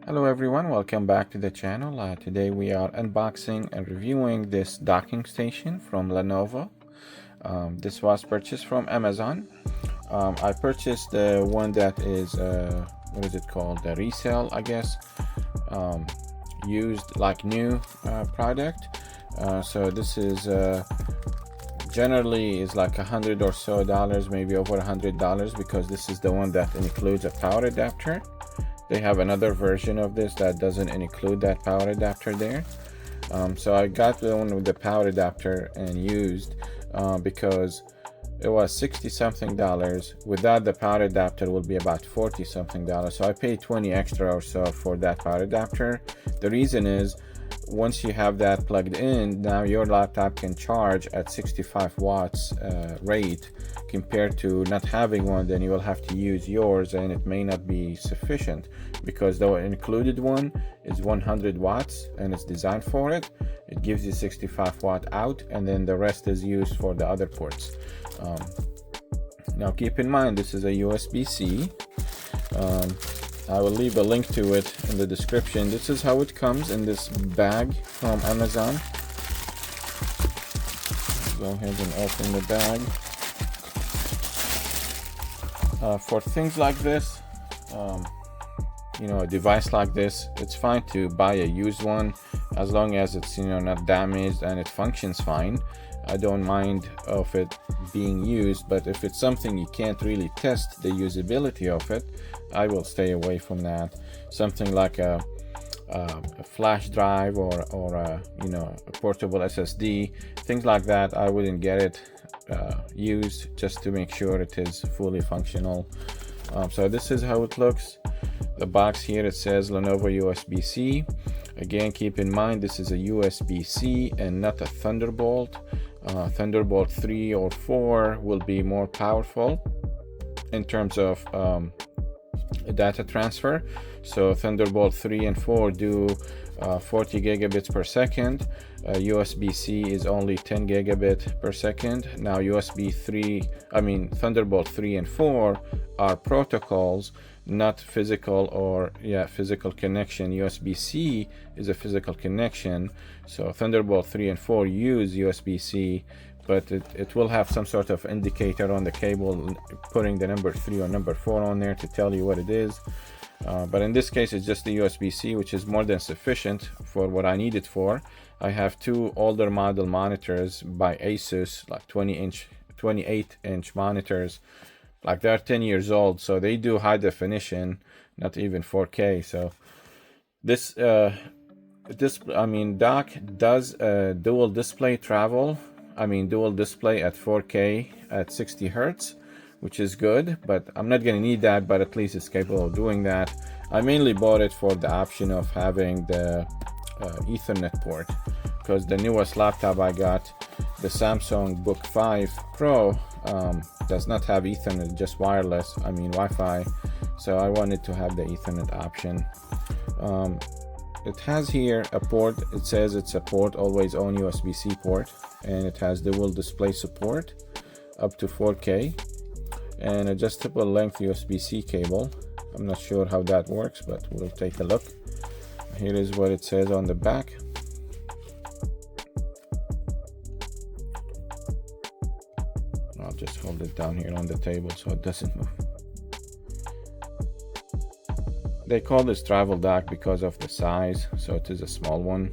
Hello everyone, welcome back to the channel. Today we are unboxing and reviewing this docking station from Lenovo. This was purchased from Amazon. I purchased the one that is, what is it called? The resale, I guess. Used like new product. So this is generally is like $100 or so, maybe over $100, because this is the one that includes a power adapter. They have another version of this that doesn't include that power adapter there. So I got the one with the power adapter and used because it was $60 something. Without the power adapter will be about $40 something. So I paid 20 extra or so for that power adapter. The reason is, once you have that plugged in, now your laptop can charge at 65 watts rate, compared to not having one. Then you will have to use yours and it may not be sufficient, because the included one is 100 watts and it's designed for it. It gives you 65 watt out, and then the rest is used for the other ports. Now keep in mind, this is a USB-C. I will leave a link to it in the description. This is how it comes in this bag from Amazon. Go ahead and open the bag. For things like this, a device like this, it's fine to buy a used one as long as it's not damaged and it functions fine. I don't mind of it being used, but if it's something you can't really test the usability of it, I will stay away from that. Something like a flash drive or a portable SSD, things like that, I wouldn't get it used, just to make sure it is fully functional. So this is how it looks. The box here, it says Lenovo USB-C. Again, keep in mind this is a USB-C and not a Thunderbolt. Thunderbolt 3 or 4 will be more powerful in terms of data transfer. So Thunderbolt 3 and 4 do 40 gigabits per second. USB-C is only 10 gigabit per second. Now Thunderbolt 3 and 4 are protocols, not physical physical connection. USB-C is a physical connection. So Thunderbolt 3 and 4 use USB-C, but it will have some sort of indicator on the cable putting the number 3 or number 4 on there to tell you what it is. But in this case, it's just the USB-C, which is more than sufficient for what I need it for. I have two older model monitors by Asus, like 28-inch monitors. Like, they're 10 years old, so they do high definition, not even 4K. So this dock does dual display travel. Dual display at 4K at 60 Hertz, which is good, but I'm not gonna need that, but at least it's capable of doing that. I mainly bought it for the option of having the Ethernet port, because the newest laptop I got, the Samsung Book 5 Pro, does not have Ethernet, just wireless, Wi-Fi. So I wanted to have the Ethernet option. It has here a port. It says it's a port always on USB-C port, and it has dual display support up to 4K, and adjustable length USB-C cable. I'm not sure how that works, but we'll take a look. Here is what it says on the back. I'll just hold it down here on the table so it doesn't move. They call this travel dock because of the size, so it is a small one.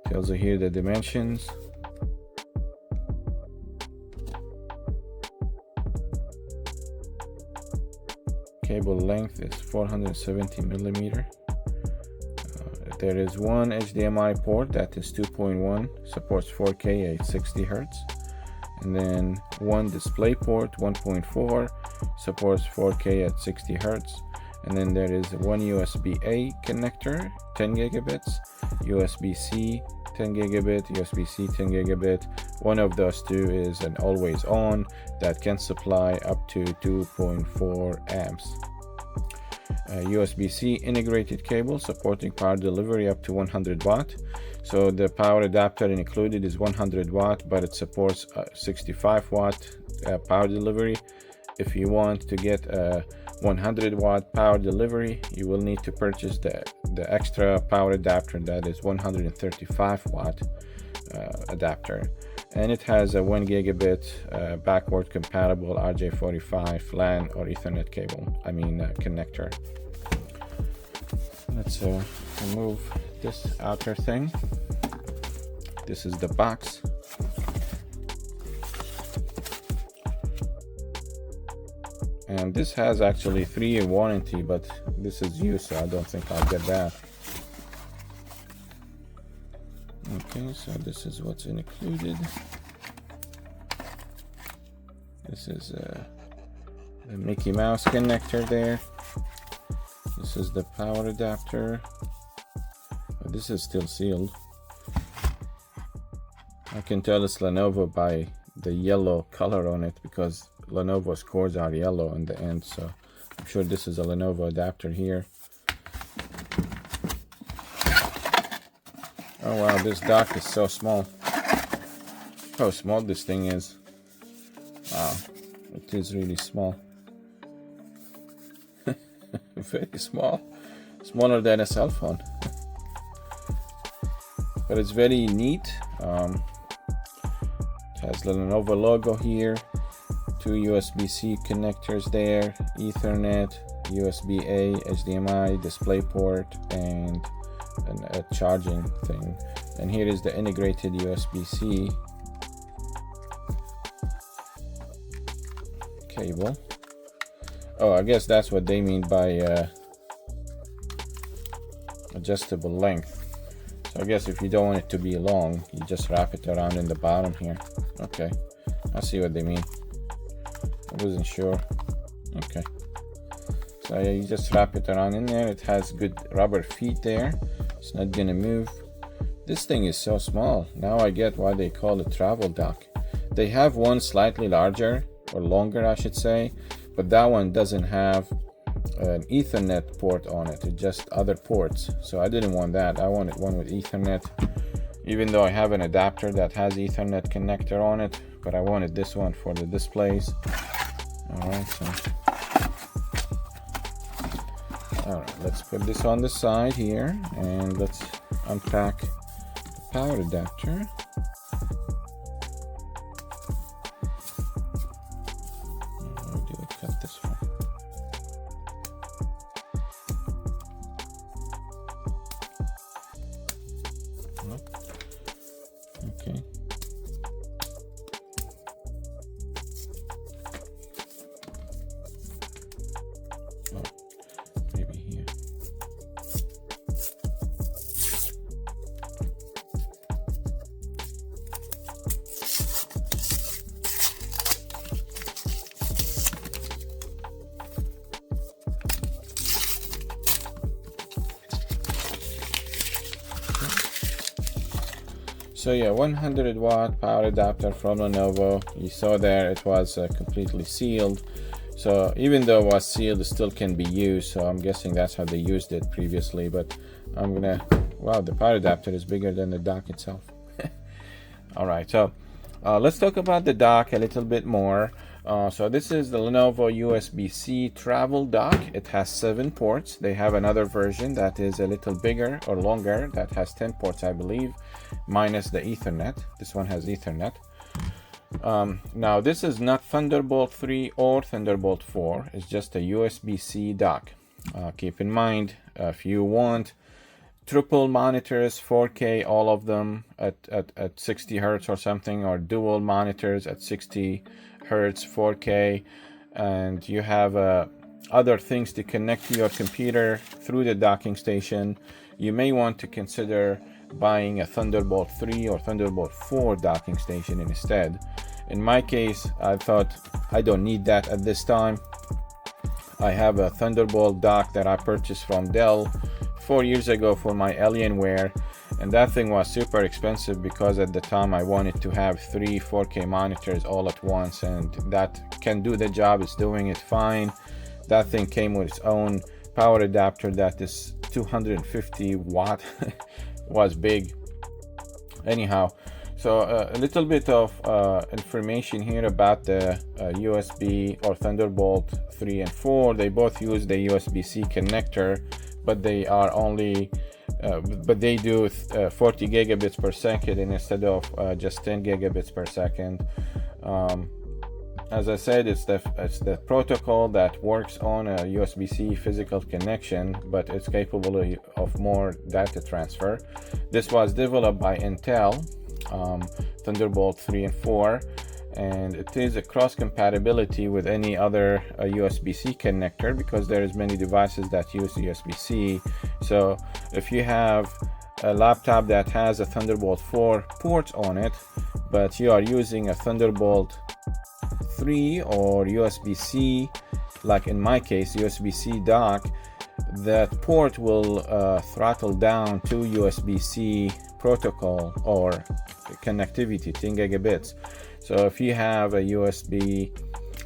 Tells you here the dimensions. Cable length is 470 millimeter. There is one HDMI port that is 2.1, supports 4K at 60 Hertz. And then one display port, 1.4, supports 4K at 60 Hertz. And then there is one USB-A connector, 10 gigabits, USB-C, 10 gigabit, USB-C, 10 gigabit. One of those two is an always on that can supply up to 2.4 amps. USB-C integrated cable supporting power delivery up to 100 watt. So the power adapter included is 100 watt, but it supports 65 watt power delivery. If you want to get a 100 watt power delivery, you will need to purchase the extra power adapter that is 135 watt adapter, and it has a 1 gigabit backward compatible RJ45 LAN or Ethernet cable, connector. Let's remove this outer thing. This is the box. And this has actually 3-year warranty, but this is used, so I don't think I'll get that. Okay, so this is what's included. This is the Mickey Mouse connector there. This is the power adapter. Oh, this is still sealed. I can tell it's Lenovo by the yellow color on it, because Lenovo's cords are yellow on the end, so I'm sure this is a Lenovo adapter here. Oh wow, this dock is so small. How small this thing is. Wow, it is really small. Very small. Smaller than a cell phone. But it's very neat. It has the Lenovo logo here. 2 USB-C connectors there, Ethernet, USB-A, HDMI, DisplayPort, and a charging thing. And here is the integrated USB-C cable. Oh, I guess that's what they mean by adjustable length. So I guess if you don't want it to be long, you just wrap it around in the bottom here. Okay, I see what they mean. I wasn't sure. Okay, so yeah, you just wrap it around in there. It has good rubber feet there. It's not gonna move. This thing is so small. Now I get why they call it travel dock. They have one slightly larger, or longer I should say, but that one doesn't have an Ethernet port on it. It's just other ports. So I didn't want that. I wanted one with Ethernet, even though I have an adapter that has Ethernet connector on it, but I wanted this one for the displays. Alright, so alright, let's put this on the side here, and let's unpack the power adapter. Where do we cut this from? Okay. Maybe here. So yeah, 100 watt power adapter from Lenovo. You saw there it was completely sealed. So even though it was sealed, it still can be used. So I'm guessing that's how they used it previously. But I'm gonna, wow, the power adapter is bigger than the dock itself. All right, so let's talk about the dock a little bit more. So this is the Lenovo USB-C travel dock. It has 7 ports. They have another version that is a little bigger or longer that has 10 ports, I believe, minus the Ethernet. This one has Ethernet. Now this is not Thunderbolt 3 or Thunderbolt 4. It's just a USB-C dock. Keep in mind, if you want triple monitors, 4K, all of them at 60 Hertz or something, or dual monitors at 60 Hertz, 4K, and you have other things to connect to your computer through the docking station, you may want to consider buying a Thunderbolt 3 or Thunderbolt 4 docking station instead. In my case, I thought I don't need that at this time. I have a Thunderbolt dock that I purchased from Dell 4 years ago for my Alienware, and that thing was super expensive because at the time I wanted to have 3 4K monitors all at once, and that can do the job. It's doing it fine. That thing came with its own power adapter that is 250 watt. Was big anyhow. So a little bit of information here about the USB or Thunderbolt 3 and 4. They both use the USB-C connector, but they are only but they do 40 gigabits per second instead of just 10 gigabits per second. As I said, it's the protocol that works on a USB-C physical connection, but it's capable of more data transfer. This was developed by Intel, Thunderbolt 3 and 4, and it is a cross compatibility with any other USB-C connector, because there is many devices that use USB-C. So if you have a laptop that has a Thunderbolt 4 port on it, but you are using a Thunderbolt 3 or USB-C, like in my case USB-C dock, that port will throttle down to USB-C protocol or connectivity 10 gigabits. So if you have a USB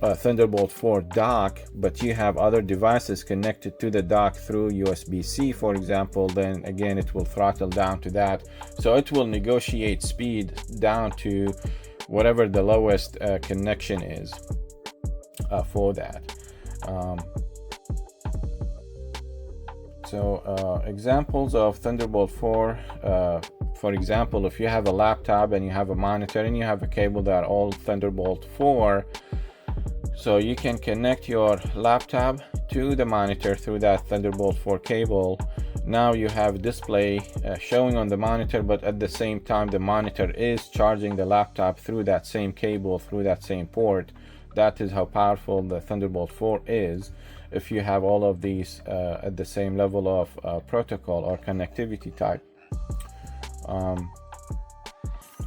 Thunderbolt 4 dock, but you have other devices connected to the dock through USB-C, for example, then again it will throttle down to that. So it will negotiate speed down to whatever the lowest connection is for that. Examples of Thunderbolt 4, for example, if you have a laptop and you have a monitor and you have a cable that are all Thunderbolt 4, so you can connect your laptop to the monitor through that Thunderbolt 4 cable. Now you have display showing on the monitor, but at the same time the monitor is charging the laptop through that same cable, through that same port. That is how powerful the Thunderbolt 4 is, if you have all of these at the same level of protocol or connectivity type.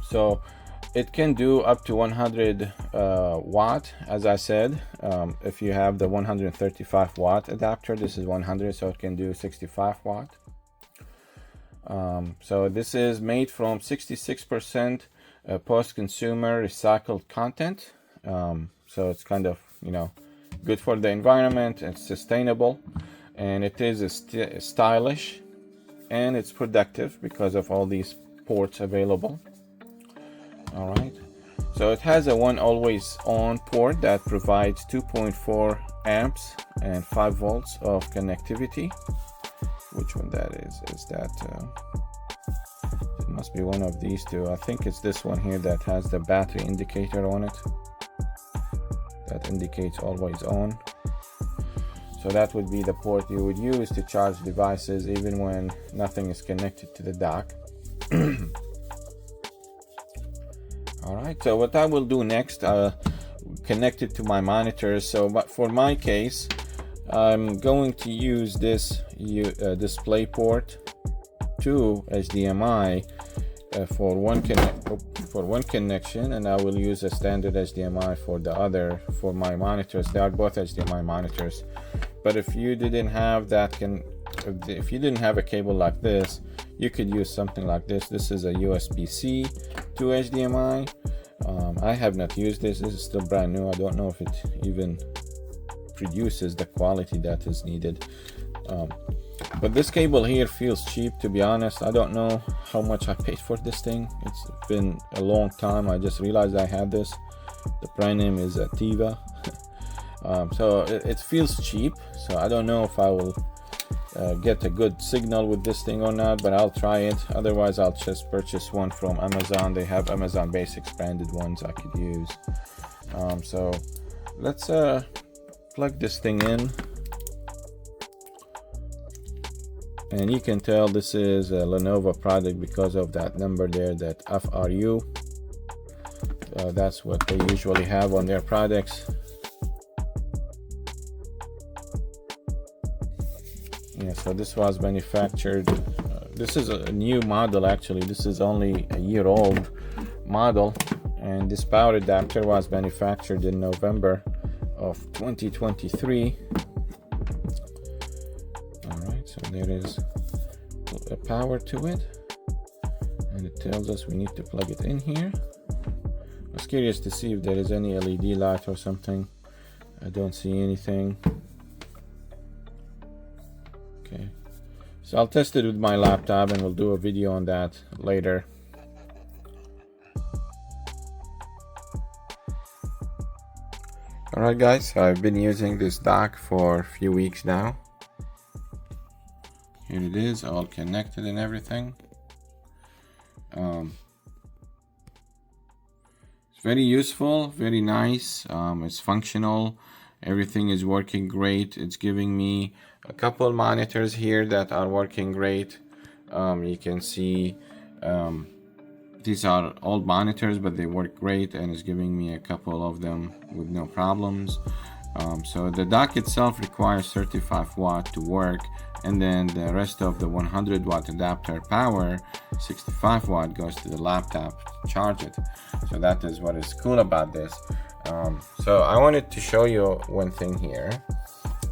So it can do up to 100 watt, as I said. If you have the 135 watt adapter, this is 100, so it can do 65 watt. So this is made from 66% post-consumer recycled content. So it's kind of, good for the environment. It's sustainable, and it is stylish, and it's productive because of all these ports available. All right, so it has a one always on port that provides 2.4 amps and 5 volts of connectivity. Which one that is that it must be one of these two. I think it's this one here that has the battery indicator on it, that indicates always on. So that would be the port you would use to charge devices even when nothing is connected to the dock. All right, so what I will do next, connect it to my monitors. So but for my case, I'm going to use this display port to HDMI for one connection, and I will use a standard HDMI for the other for my monitors. They are both HDMI monitors. But if you didn't have that, if you didn't have a cable like this, you could use something like this. This is a USB-C to HDMI. I have not used this. This is still brand new. I don't know if it even produces the quality that is needed. But this cable here feels cheap, to be honest. I don't know how much I paid for this thing. It's been a long time. I just realized I had this. The brand name is Ativa. So it feels cheap. So I don't know if I will get a good signal with this thing or not, but I'll try it. Otherwise, I'll just purchase one from Amazon. They have Amazon Basics branded ones I could use. So let's plug this thing in. And you can tell this is a Lenovo product because of that number there, that FRU. That's what they usually have on their products. Yeah, so this was manufactured. This is a new model actually. This is only a year old model, and this power adapter was manufactured in November of 2023. So there is a power to it, and it tells us we need to plug it in here. I was curious to see if there is any LED light or something. I don't see anything. Okay, so I'll test it with my laptop and we'll do a video on that later. Alright guys, so I've been using this dock for a few weeks now. Here it is, all connected and everything. It's very useful, very nice. It's functional, everything is working great. It's giving me a couple monitors here that are working great. You can see these are old monitors, but they work great, and it's giving me a couple of them with no problems. So the dock itself requires 35 watt to work, and then the rest of the 100 watt adapter power, 65 watt, goes to the laptop to charge it. So that is what is cool about this. So I wanted to show you one thing here,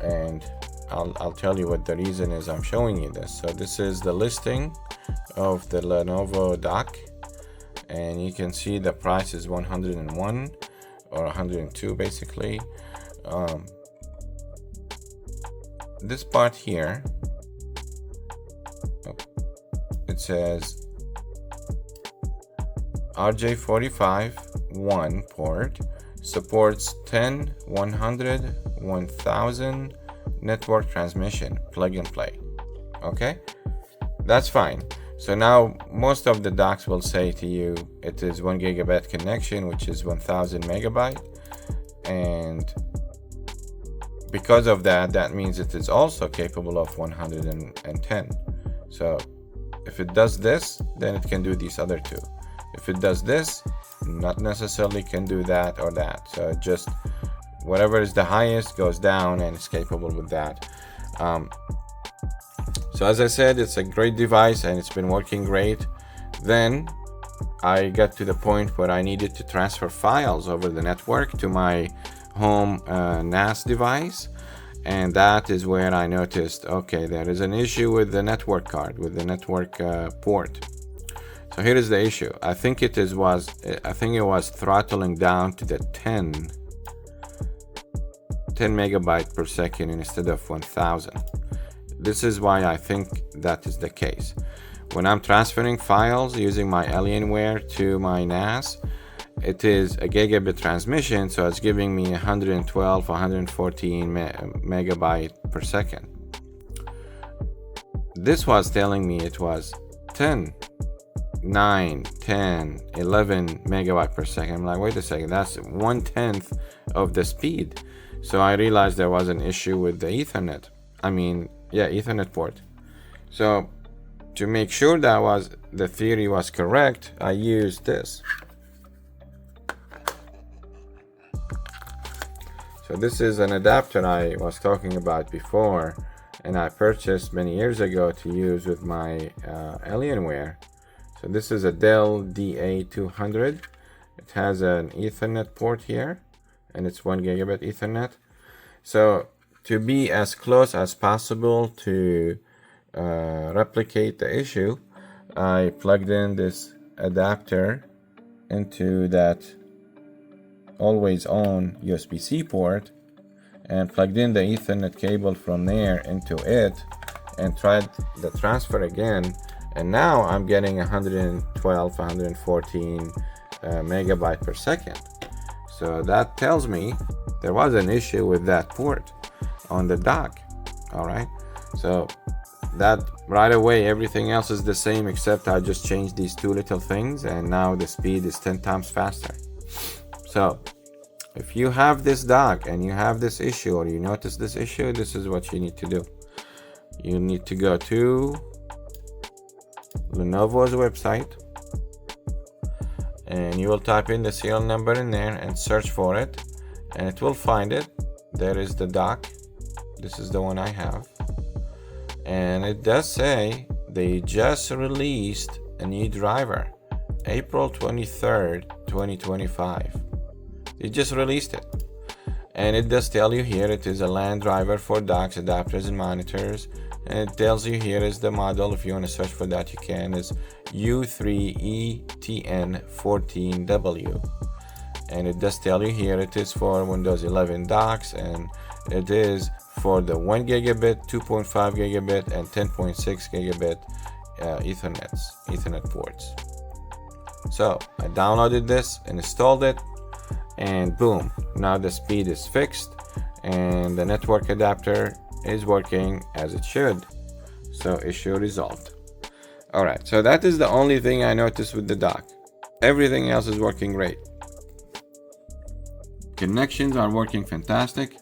and I'll tell you what the reason is I'm showing you this. So this is the listing of the Lenovo dock, and you can see the price is 101 or 102 basically. This part here, it says RJ45 1 port, supports 10, 100, 1000 network transmission, plug and play. Okay, that's fine. So now most of the docks will say to you it is 1 gigabit connection, which is 1000 megabyte, and because of that, that means it is also capable of 110. So if it does this, then it can do these other two. If it does this, not necessarily can do that or that. So just whatever is the highest goes down, and it's capable with that. So as I said, it's a great device and it's been working great. Then I got to the point where I needed to transfer files over the network to my home NAS device, and that is where I noticed, okay, there is an issue with the network card, with the network port. So here is the issue. I think it was throttling down to the 10 megabyte per second instead of 1000. This is why I think that is the case. When I'm transferring files using my Alienware to my NAS, it is a gigabit transmission, so it's giving me 112, 114 megabyte per second. This was telling me it was 10, 9, 10, 11 megabyte per second. I'm like, wait a second, that's 1/10 of the speed. So I realized there was an issue with the Ethernet. Ethernet port. So to make sure that the theory was correct, I used this. So this is an adapter I was talking about before, and I purchased many years ago to use with my Alienware. So this is a Dell DA200. It has an Ethernet port here, and it's 1 gigabit Ethernet. So to be as close as possible to replicate the issue, I plugged in this adapter into that always on USB-C port and plugged in the Ethernet cable from there into it and tried the transfer again, and now I'm getting 112, 114 megabyte per second. So that tells me there was an issue with that port on the dock. All right, so that right away, everything else is the same except I just changed these two little things, and now the speed is 10 times faster. So if you have this dock and you have this issue, or you notice this issue, this is what you need to do. You need to go to Lenovo's website, and you will type in the serial number in there and search for it, and it will find it. There is the dock. This is the one I have, and it does say they just released a new driver, April 23rd, 2025. They just released it, and it does tell you here it is a LAN driver for docks, adapters, and monitors, and it tells you here is the model. If you want to search for that, you can. Is U3ETN14W, and it does tell you here it is for Windows 11 docks, and it is for the 1 gigabit, 2.5 gigabit, and 10.6 gigabit Ethernet ports. So I downloaded this and installed it, and boom, now the speed is fixed and the network adapter is working as it should. So issue resolved. All right, so that is the only thing I noticed with the dock. Everything else is working great. Connections are working fantastic.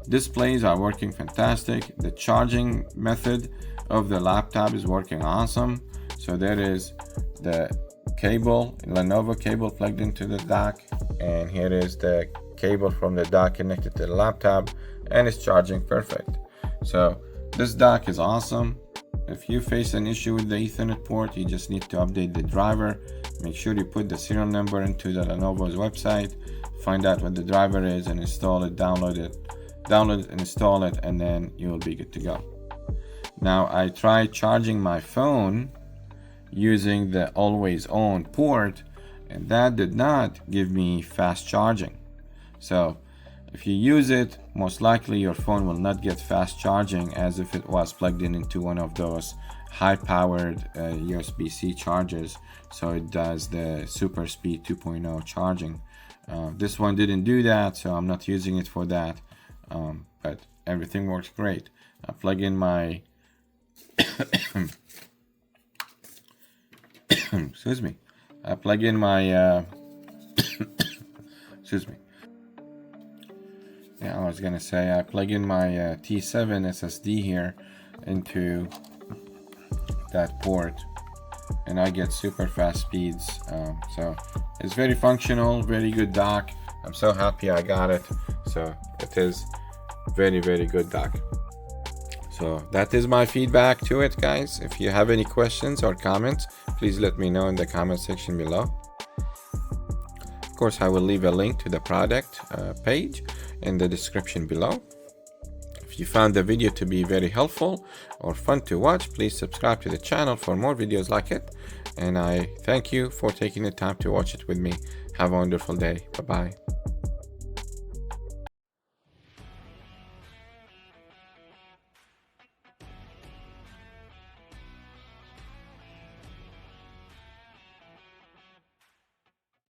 Displays are working fantastic. The charging method of the laptop is working awesome. So there is the cable, Lenovo cable plugged into the dock, and here is the cable from the dock connected to the laptop, and it's charging perfect. So this dock is awesome. If you face an issue with the Ethernet port, you just need to update the driver. Make sure you put the serial number into the Lenovo's website, find out what the driver is, and install it, download it, install it, and then you will be good to go. Now I tried charging my phone using the always on port, and that did not give me fast charging. So if you use it, most likely your phone will not get fast charging as if it was plugged in into one of those high-powered USB-C chargers, so it does the super speed 2.0 charging. This one didn't do that, so I'm not using it for that, but everything works great. I plug in my excuse me. I plug in my excuse me. Yeah, I was gonna say I plug in my T7 SSD here into that port, and I get super fast speeds. So it's very functional, very good dock. I'm so happy I got it. So it is very, very good dock. So that is my feedback to it, guys. If you have any questions or comments, please let me know in the comment section below. Of course, I will leave a link to the product page in the description below. If you found the video to be very helpful or fun to watch, please subscribe to the channel for more videos like it. And I thank you for taking the time to watch it with me. Have a wonderful day. Bye-bye.